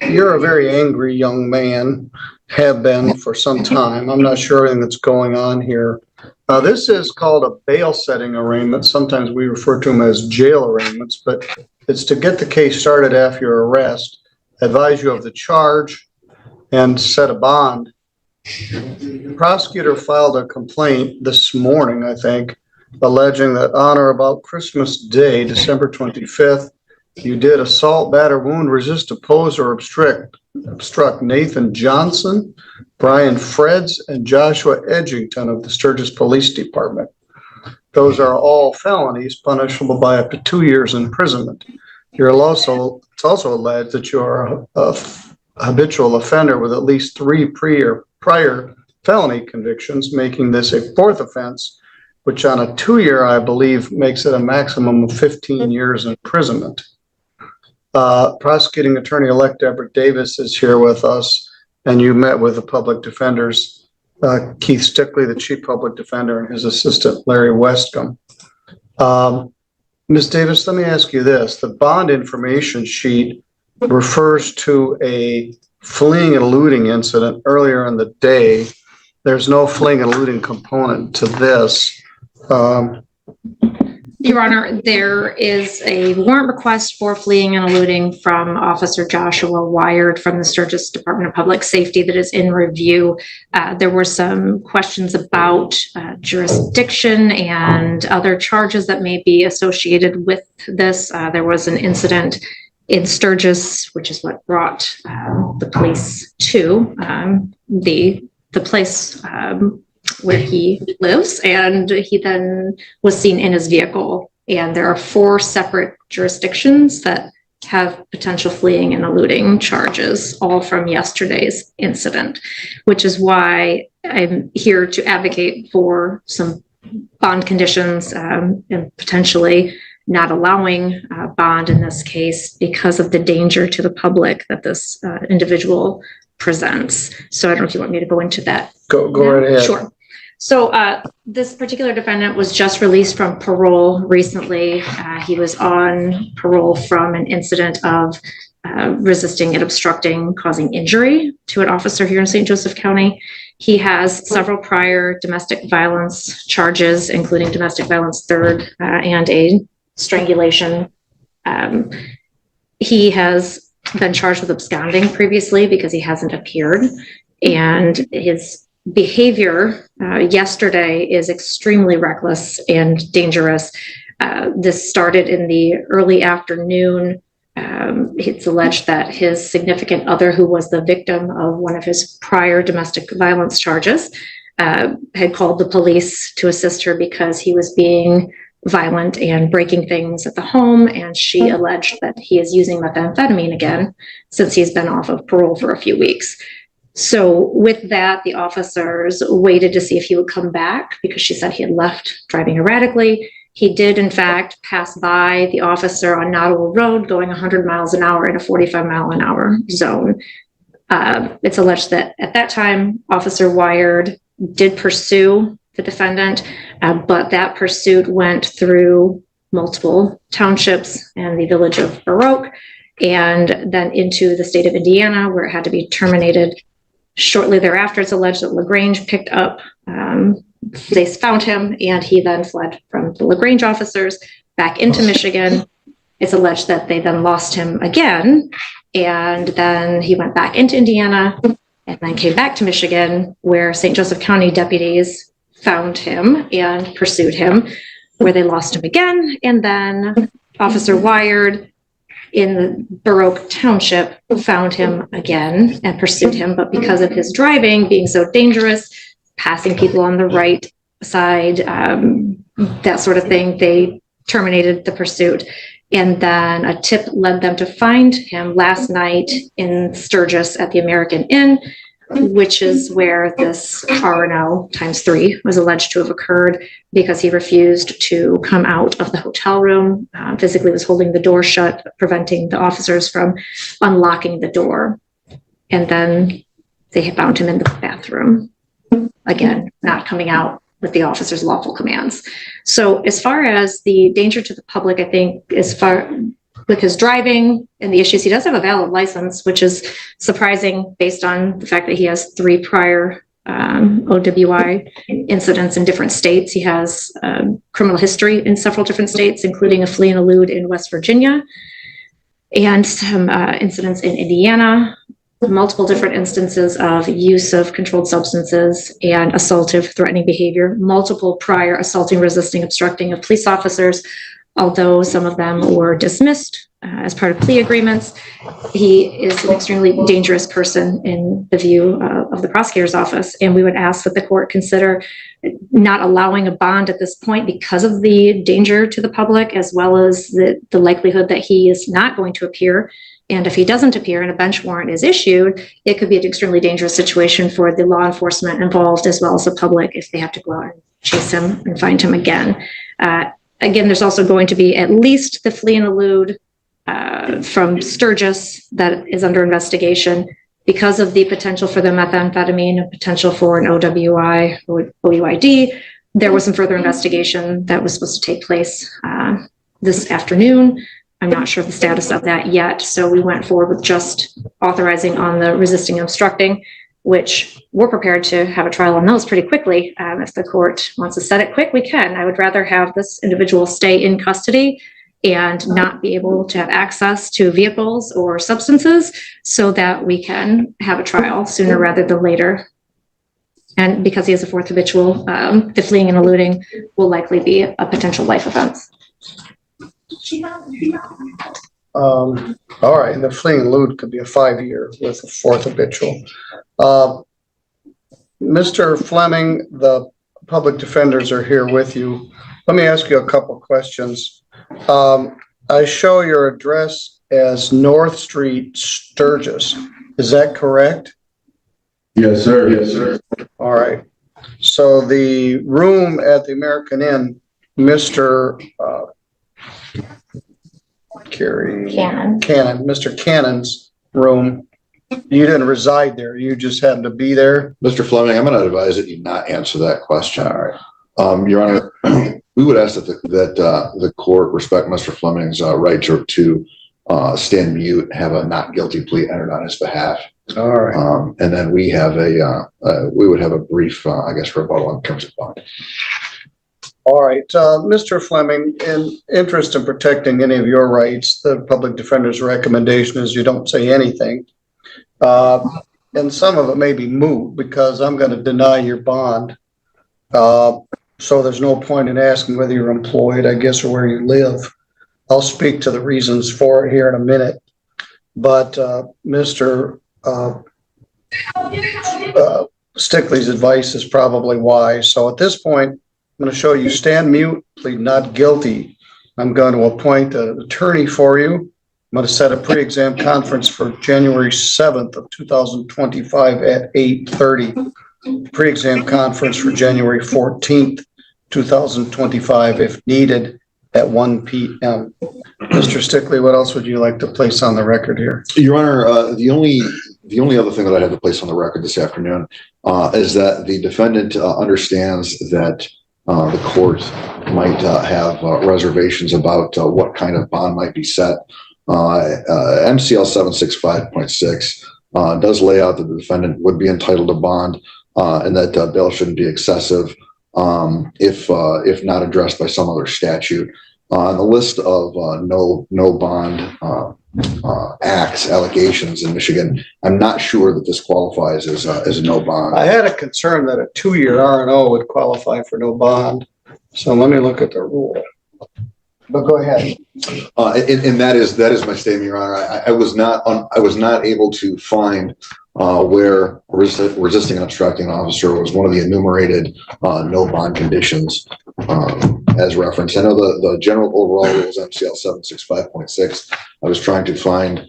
you're a very angry young man, have been for some time. I'm not sure everything that's going on here. This is called a bail setting arraignment. Sometimes we refer to them as jail arraignments, but it's to get the case started after your arrest, advise you of the charge, and set a bond. The prosecutor filed a complaint this morning, I think, alleging that on or about Christmas Day, December 25th, you did assault, batter, wound, resist, oppose, or obstruct Nathan Johnson, Brian Freds, and Joshua Edgington of the Sturgis Police Department. Those are all felonies punishable by up to 2 years imprisonment. It's also alleged that you are a habitual offender with at least 3 prior felony convictions, making this a 4th offense, which on a 2-year, I believe, makes it a maximum of 15 years imprisonment. Prosecuting attorney-elect Deborah Davis is here with us, and you met with the public defenders, Keith Stickley, the chief public defender, and his assistant, Larry Westcomb. Ms. Davis, let me ask you this. The bond information sheet refers to a fleeing and eluding incident earlier in the day. There's no fleeing and eluding component to this. Your Honor, there is a warrant request for fleeing and eluding from Officer Joshua Wired from the Sturgis Department of Public Safety that is in review. There were some questions about jurisdiction and other charges that may be associated with this. There was an incident in Sturgis, which is what brought the police to the place where he lives, and he then was seen in his vehicle. And there are 4 separate jurisdictions that have potential fleeing and eluding charges, all from yesterday's incident, which is why I'm here to advocate for some bond conditions and potentially not allowing bond in this case because of the danger to the public that this individual presents. So I don't know if you want me to go into that. Go right ahead. Sure. So this particular defendant was just released from parole recently. He was on parole from an incident of resisting and obstructing, causing injury to an officer here in St. Joseph County. He has several prior domestic violence charges, including domestic violence 3rd and a strangulation. He has been charged with absconding previously because he hasn't appeared, and his behavior yesterday is extremely reckless and dangerous. This started in the early afternoon. It's alleged that his significant other, who was the victim of one of his prior domestic violence charges, had called the police to assist her because he was being violent and breaking things at the home, and she alleged that he is using methamphetamine again since he's been off of parole for a few weeks. So with that, the officers waited to see if he would come back because she said he had left driving erratically. He did, in fact, pass by the officer on Nottowell Road going 100 miles an hour in a 45-mile-an-hour zone. It's alleged that at that time, Officer Wired did pursue the defendant, but that pursuit went through multiple townships and the village of Baroque and then into the state of Indiana, where it had to be terminated. Shortly thereafter, it's alleged that LaGrange picked up, they found him, and he then fled from the LaGrange officers back into Michigan. It's alleged that they then lost him again, and then he went back into Indiana and then came back to Michigan, where St. Joseph County deputies found him and pursued him, where they lost him again. And then Officer Wired in Baroque Township found him again and pursued him. But because of his driving being so dangerous, passing people on the right side, that sort of thing, they terminated the pursuit. And then a tip led them to find him last night in Sturgis at the American Inn, which is where this RNO ×3 was alleged to have occurred, because he refused to come out of the hotel room, physically was holding the door shut, preventing the officers from unlocking the door. And then they found him in the bathroom, again, not coming out with the officer's lawful commands. So as far as the danger to the public, I think with his driving and the issues. He does have a valid license, which is surprising based on the fact that he has 3 prior OWI incidents in different states. He has criminal history in several different states, including a flee and elude in West Virginia, and some incidents in Indiana, multiple different instances of use of controlled substances and assaultive, threatening behavior, multiple prior assaulting, resisting, obstructing of police officers, although some of them were dismissed as part of plea agreements. He is an extremely dangerous person in the view of the prosecutor's office, and we would ask that the court consider not allowing a bond at this point because of the danger to the public, as well as the likelihood that he is not going to appear. And if he doesn't appear and a bench warrant is issued, it could be an extremely dangerous situation for the law enforcement involved, as well as the public, if they have to go out and chase him and find him again. Again, there's also going to be at least the flee and elude from Sturgis that is under investigation because of the potential for the methamphetamine and potential for an OWI or OUID. There was some further investigation that was supposed to take place this afternoon. I'm not sure the status of that yet. So we went forward with just authorizing on the resisting and obstructing, which we're prepared to have a trial on those pretty quickly. If the court wants to set it quick, we can. I would rather have this individual stay in custody and not be able to have access to vehicles or substances so that we can have a trial sooner rather than later. And because he is a 4th habitual, the fleeing and eluding will likely be a potential life offense. All right, the fleeing and elude could be a 5-year with a 4th habitual. Mr. Fleming, the public defenders are here with you. Let me ask you a couple questions. I show your address as North Street, Sturgis. Is that correct? Yes, sir. Yes, sir. All right. So the room at the American Inn, Mr. Mr. Cannon's room, you didn't reside there. You just happened to be there. Mr. Fleming, I'm going to advise that you not answer that question. All right. Your Honor, we would ask that the court respect Mr. Fleming's right to stand mute, have a not guilty plea entered on his behalf. All right. And then we have we would have a brief, I guess, rebuttal in terms of bond. All right, Mr. Fleming, in interest in protecting any of your rights, the public defender's recommendation is you don't say anything. And some of it may be moot because I'm going to deny your bond. So there's no point in asking whether you're employed, I guess, or where you live. I'll speak to the reasons for it here in a minute. But Mr. Stickley's advice is probably wise. So at this point, I'm going to show you stand mute, plead not guilty. I'm going to appoint an attorney for you. I'm going to set a pre-exam conference for January 7th of 2025 at 8:30. Pre-exam conference for January 14th, 2025, if needed, at 1 p.m. Mr. Stickley, what else would you like to place on the record here? Your Honor, the only other thing that I have to place on the record this afternoon is that the defendant understands that the court might have reservations about what kind of bond might be set. MCL 765.6 does lay out that the defendant would be entitled to bond and that bail shouldn't be excessive if not addressed by some other statute. On the list of no bond acts, allegations in Michigan, I'm not sure that this qualifies as a no bond. I had a concern that a 2-year R&O would qualify for no bond. So let me look at the rule. But go ahead. And that is my statement, Your Honor. I was not able to find where resisting and obstructing an officer was one of the enumerated no bond conditions as referenced. I know the general overall rules MCL 765.6. I was trying to find,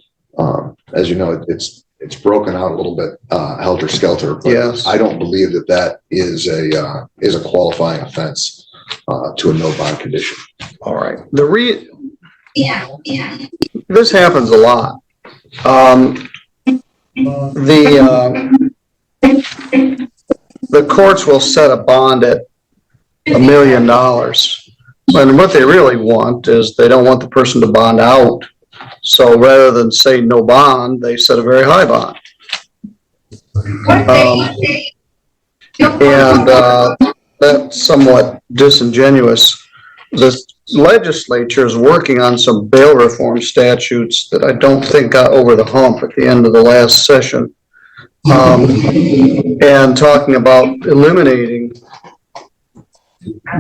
as you know, it's broken out a little bit helter skelter. But yes. I don't believe that is a qualifying offense to a no bond condition. All right. This happens a lot. The courts will set a bond at $1 million. And what they really want is they don't want the person to bond out. So rather than say no bond, they set a very high bond. That's somewhat disingenuous. The legislature is working on some bail reform statutes that I don't think got over the hump at the end of the last session. And talking about eliminating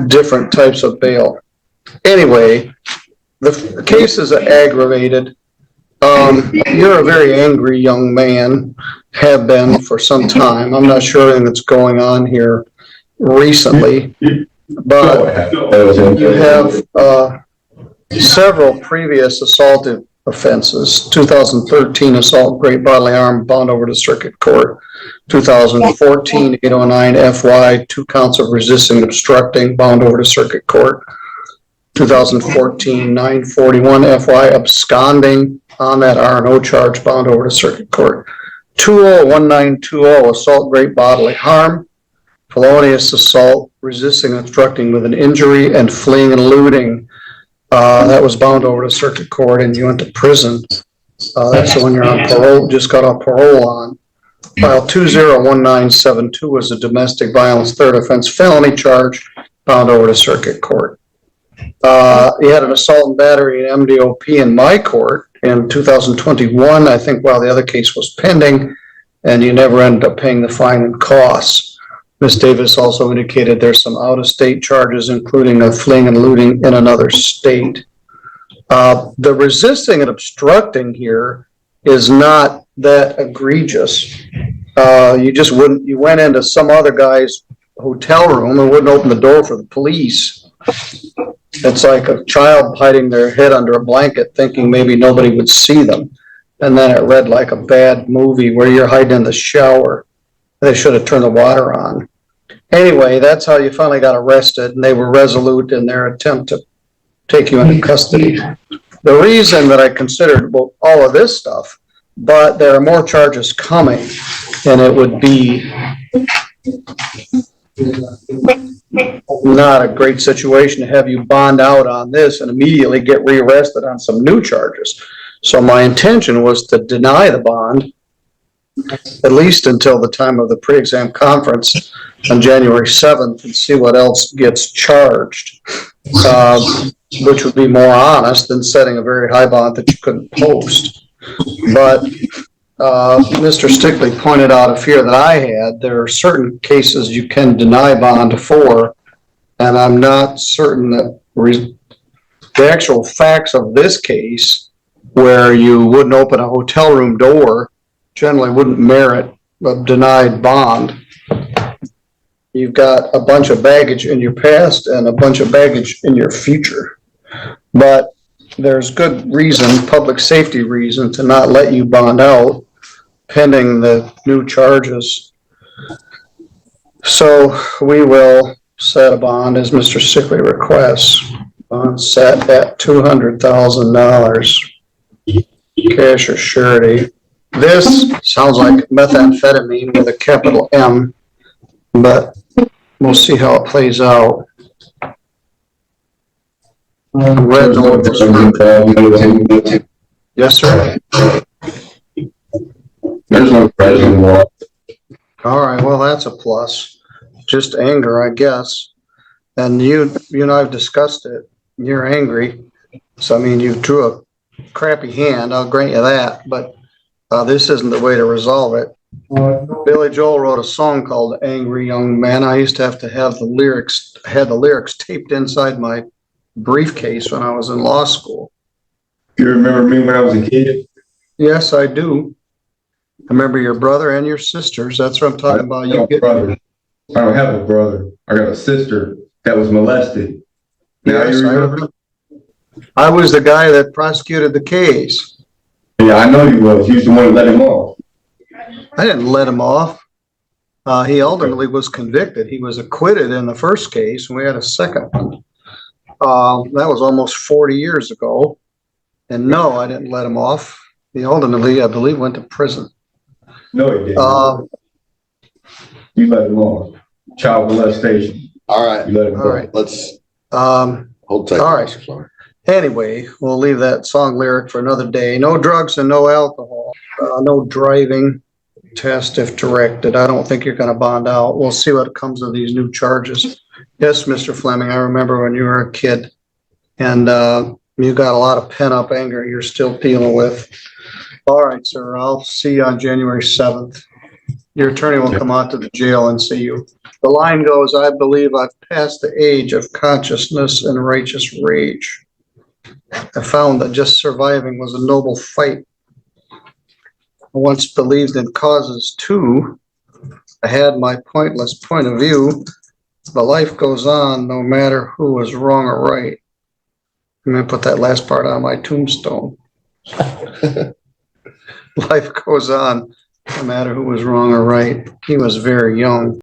different types of bail. Anyway, the case is aggravated. You're a very angry young man, have been for some time. I'm not sure anything that's going on here recently, but you have several previous assaultive offenses. 2013 assault, great bodily harm, bound over to circuit court. 2014 809 FY, 2 counts of resisting and obstructing, bound over to circuit court. 2014 941 FY, absconding on that R&O charge, bound over to circuit court. 201920 assault, great bodily harm, felonious assault, resisting and obstructing with an injury, and fleeing and eluding. That was bound over to circuit court, and you went to prison. That's the one you're on parole, just got off parole on. File 201972 was a domestic violence third offense felony charge, bound over to circuit court. You had an assault and battery and MDOP in my court in 2021, I think, while the other case was pending, and you never ended up paying the fine and costs. Ms. Davis also indicated there's some out-of-state charges, including a fleeing and eluding in another state. The resisting and obstructing here is not that egregious. You went into some other guy's hotel room and wouldn't open the door for the police. It's like a child hiding their head under a blanket thinking maybe nobody would see them. And then it read like a bad movie where you're hiding in the shower. They should have turned the water on. Anyway, that's how you finally got arrested, and they were resolute in their attempt to take you into custody. The reason that I considered all of this stuff, but there are more charges coming, and it would be not a great situation to have you bond out on this and immediately get rearrested on some new charges. So my intention was to deny the bond, at least until the time of the pre-exam conference on January 7th, and see what else gets charged, which would be more honest than setting a very high bond that you couldn't post. But Mr. Stickley pointed out a fear that I had. There are certain cases you can deny bond for, and I'm not certain that the actual facts of this case, where you wouldn't open a hotel room door, generally wouldn't merit a denied bond. You've got a bunch of baggage in your past and a bunch of baggage in your future. But there's good reason, public safety reason, to not let you bond out pending the new charges. So we will set a bond as Mr. Stickley requests. Bond set at $200,000, cash or surety. This sounds like methamphetamine with a capital M, but we'll see how it plays out. Yes, sir. There's no president law. All right, well, that's a plus. Just anger, I guess. And you and I have discussed it. You're angry. So, I mean, you drew a crappy hand, I'll grant you that, but this isn't the way to resolve it. Billy Joel wrote a song called Angry Young Man. I used to have the lyrics taped inside my briefcase when I was in law school. You remember me when I was a kid? Yes, I do. I remember your brother and your sisters. That's what I'm talking about. I don't have a brother. I got a sister that was molested. Now Yes, you remember? I was the guy that prosecuted the case. Yeah, I know you was. You was the one that let him off. I didn't let him off. He ultimately was convicted. He was acquitted in the first case, and we had a second one. That was almost 40 years ago. And no, I didn't let him off. He ultimately, I believe, went to prison. No, he didn't. You let him off. Child molestation. All right. You let him All go. right. Let's Hold tight. all right. Anyway, we'll leave that song lyric for another day. No drugs and no alcohol. No driving test if directed. I don't think you're going to bond out. We'll see what comes of these new charges. Yes, Mr. Fleming, I remember when you were a kid and you got a lot of pent up anger you're still dealing with. All right, sir. I'll see you on January 7th. Your attorney will come out to the jail and see you. The line goes, I believe I've passed the age of consciousness and righteous rage. I found that just surviving was a noble fight. I once believed in causes too. I had my pointless point of view, but life goes on no matter who was wrong or right. I'm going to put that last part on my tombstone. Life goes on no matter who was wrong or right. He was very young.